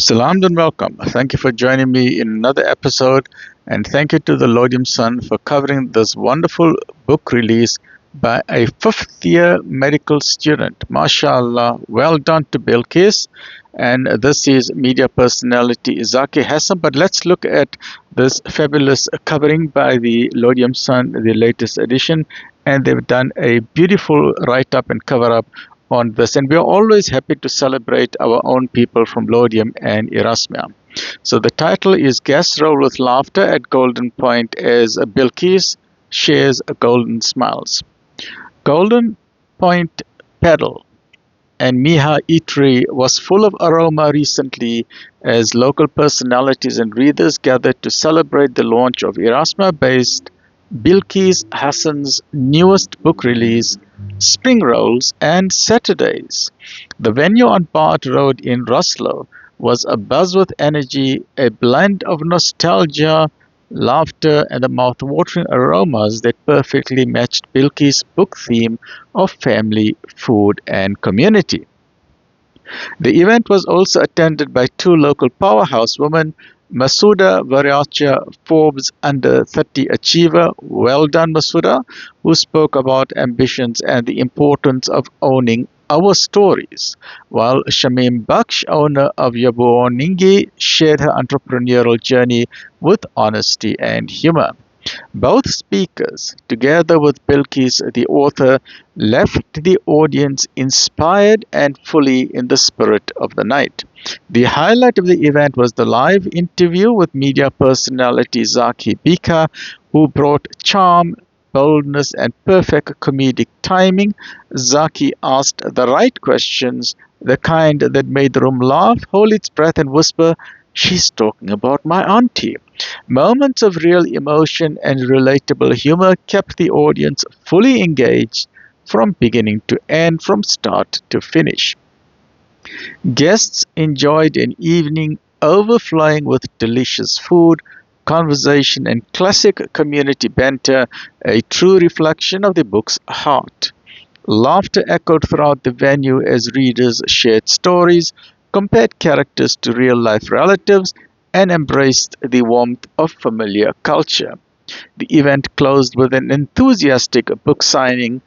Salam and welcome. Thank you for joining me in another episode, and thank you to the Laudium Sun for covering this wonderful book release by a fifth-year medical student. Masha-Allah, well done to Bilqees. And this is media personality Zaki Hassen. But let's look at this fabulous covering by the Laudium Sun, the latest edition, and they've done a beautiful write-up and cover-up on this, and we are always happy to celebrate our own people from Laudium and Erasmia. So the title is Guests Roll with Laughter at Golden Point as Bilqees shares golden smiles. Golden Point Padel and Miha Eatery was full of aroma recently as local personalities and readers gathered to celebrate the launch of Erasmia-Based Bilqees Hassen's newest book release, SPRINGROLLS and Saturdays. The venue on Bart Road in Rosslow was abuzz with energy, a blend of nostalgia, laughter, and the mouth-watering aromas that perfectly matched Bilqees' book theme of family, food, and community. The event was also attended by two local powerhouse women, Masooda Varachia, Forbes Under 30 Achiever, well done Masooda, who spoke about ambitions and the importance of owning our stories, while Shameem Baqsh, owner of Yobuoningi, shared her entrepreneurial journey with honesty and humor. Both speakers, together with Bilqees, the author, left the audience inspired and fully in the spirit of the night. The highlight of the event was the live interview with media personality Zaki Bhika, who brought charm, boldness, and perfect comedic timing. Zaki asked the right questions, the kind that made the room laugh, hold its breath, and whisper, "She's talking about my auntie." Moments of real emotion and relatable humor kept the audience fully engaged from beginning to end, from start to finish. Guests enjoyed an evening overflowing with delicious food, conversation, and classic community banter, a true reflection of the book's heart. Laughter echoed throughout the venue as readers shared stories, compared characters to real-life relatives, and embraced the warmth of familiar culture. The event closed with an enthusiastic book signing.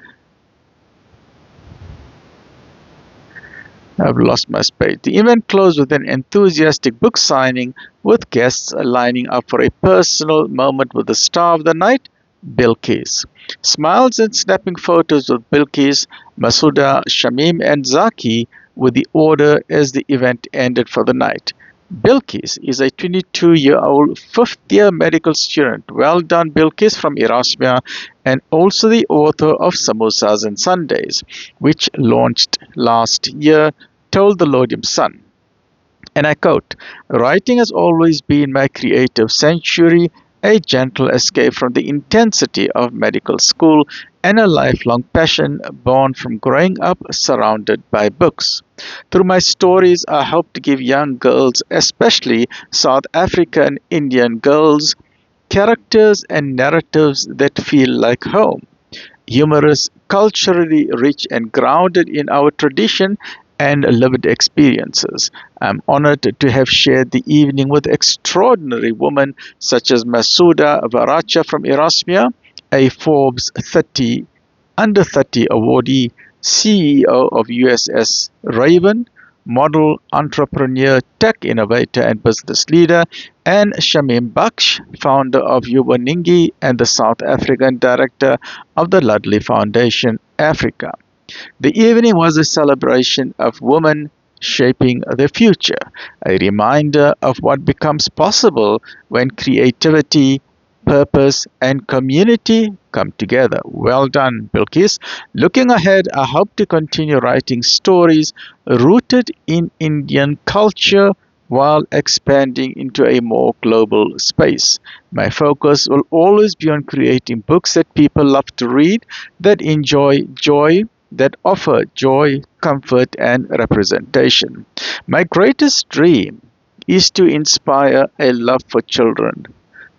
I've lost my space. The event closed with an enthusiastic book signing, with guests lining up for a personal moment with the star of the night, Bilqees. Smiles and snapping photos with Bilqees, Masooda, Shameem, and Zaki were the order as the event ended for the night. Bilqees is a 22-year-old fifth-year medical student. Well done, Bilqees, from Erasmia, and also the author of SAMOOSAS and Sundays, which launched last year, told the Laudium Sun. And I quote, "Writing has always been my creative sanctuary, a gentle escape from the intensity of medical school, and a lifelong passion born from growing up surrounded by books. Through my stories, I hope to give young girls, especially South African and Indian girls, characters and narratives that feel like home. Humorous, culturally rich, and grounded in our tradition and lived experiences. I'm honored to have shared the evening with extraordinary women such as Masooda Varachia from Erasmia, a Forbes 30 Under 30 awardee, CEO of USS Raven, model, entrepreneur, tech innovator, and business leader, and Shameem Baqsh, founder of Yobuoningi and the South African director of the Ludley Foundation, Africa. The evening was a celebration of women shaping the future, a reminder of what becomes possible when creativity, purpose, and community come together. Well done, Bilqees. Looking ahead, I hope to continue writing stories rooted in Indian culture while expanding into a more global space. My focus will always be on creating books that people love to read, that enjoy joy, that offer joy, comfort, and representation. My greatest dream is to inspire a love for children,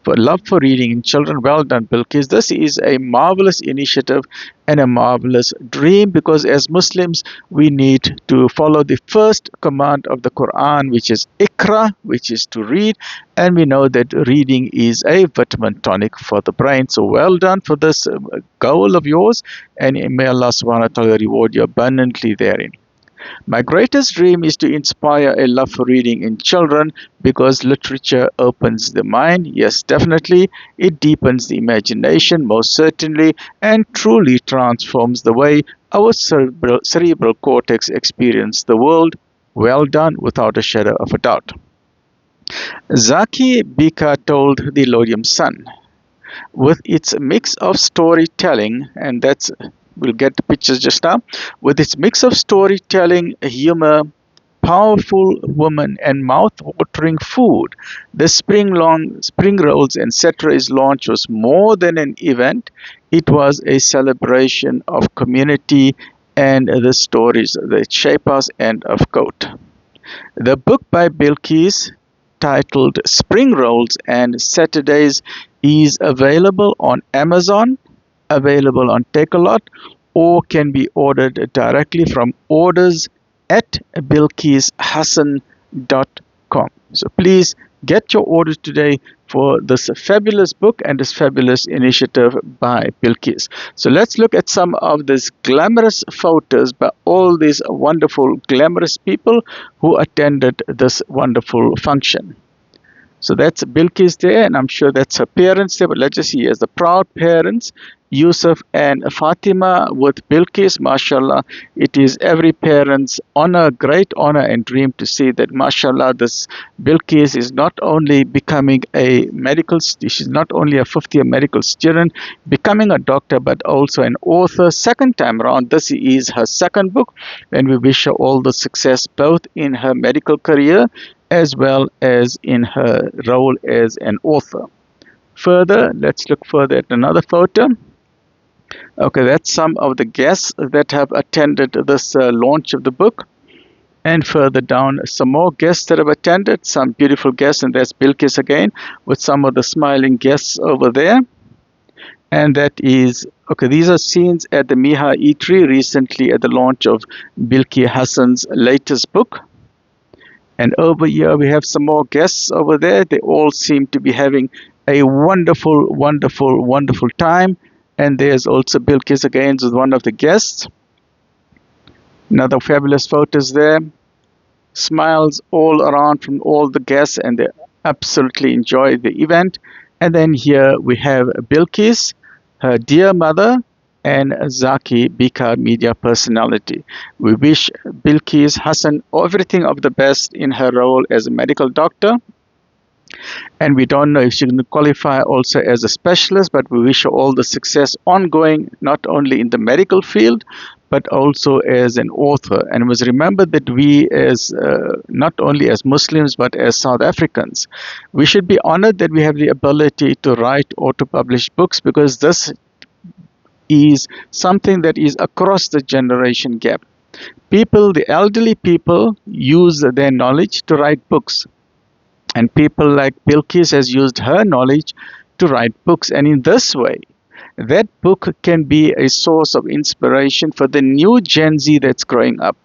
for love for reading in children. Well done, Bilqees. This is a marvelous initiative and a marvelous dream, because as Muslims we need to follow the first command of the Quran, which is Iqra, which is to read, and we know that reading is a vitamin tonic for the brain. So well done for this goal of yours, and may Allah subhanahu wa ta'ala reward you abundantly therein. My greatest dream is to inspire a love for reading in children, because literature opens the mind. Yes, definitely. It deepens the imagination, most certainly, and truly transforms the way our cerebral cortex experiences the world. Well done, without a shadow of a doubt. Zaki Bhika told the Laudium Sun, with its mix of storytelling, and we'll get the pictures just now, with its mix of storytelling, humor, powerful woman, and mouth-watering food, the SPRINGROLLS, etc. launch was more than an event. It was a celebration of community and the stories that shape us. End of quote. The book by Bilqees, titled SPRINGROLLS and Saturdays, is available on Amazon, available on Takealot, or can be ordered directly from orders@bilqeeshassen.com. So please get your orders today for this fabulous book and this fabulous initiative by Bilqees. So let's look at some of these glamorous photos by all these wonderful, glamorous people who attended this wonderful function. So that's Bilqees there, and I'm sure that's her parents there, but let's just see as the proud parents, Yusuf and Fatima with Bilqees. Masha-Allah, it is every parent's honor, great honor and dream to see that, Masha-Allah, this Bilqees is not only becoming she's not only a 50th medical student, becoming a doctor, but also an author. Second time around, this is her second book, and we wish her all the success both in her medical career as well as in her role as an author. Further, let's look further at another photo. Okay, that's some of the guests that have attended this launch of the book. And further down, some more guests that have attended, some beautiful guests, and that's Bilqees again with some of the smiling guests over there. And that is, okay, these are scenes at the Miha Eatery recently at the launch of Bilqees Hassen's latest book. And over here we have some more guests over there. They all seem to be having a wonderful, wonderful, wonderful time. And there's also Bilqees again with one of the guests. Another fabulous photos there. Smiles all around from all the guests, and they absolutely enjoy the event. And then here we have Bilqees, her dear mother, and Zaki Bhika, media personality. We wish Bilqees Hassen everything of the best in her role as a medical doctor. And we don't know if she can qualify also as a specialist, but we wish her all the success ongoing, not only in the medical field, but also as an author. And we must remember that we, as not only as Muslims, but as South Africans, we should be honored that we have the ability to write or to publish books, because this is something that is across the generation gap. People, the elderly people, use their knowledge to write books. And people like Bilqees has used her knowledge to write books. And in this way, that book can be a source of inspiration for the new Gen Z that's growing up.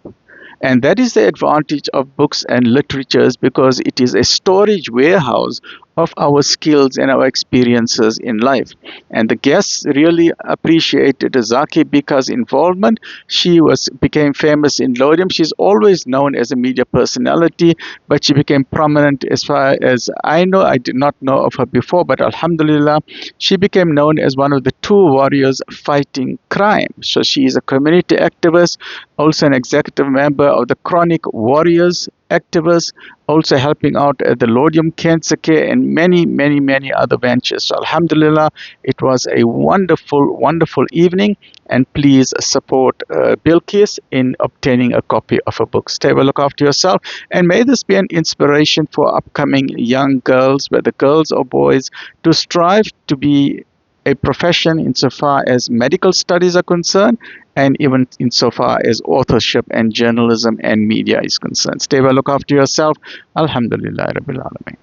And that is the advantage of books and literatures, because it is a storage warehouse of our skills and our experiences in life. And the guests really appreciated Zaki Bhika's involvement. She became famous in Laudium. She's always known as a media personality, but she became prominent as far as I know. I did not know of her before, but Alhamdulillah, she became known as one of the two warriors fighting crime. So she is a community activist, also an executive member of the Chronic Warriors activists, also helping out at the Laudium Cancer Care and many, many, many other ventures. So Alhamdulillah, it was a wonderful, wonderful evening, and please support Bilqees in obtaining a copy of her book. Stay well, look after yourself, and may this be an inspiration for upcoming young girls, whether girls or boys, to strive to be a profession insofar as medical studies are concerned, and even insofar as authorship and journalism and media is concerned. Stay well, look after yourself. Alhamdulillah Rabbil Alameen.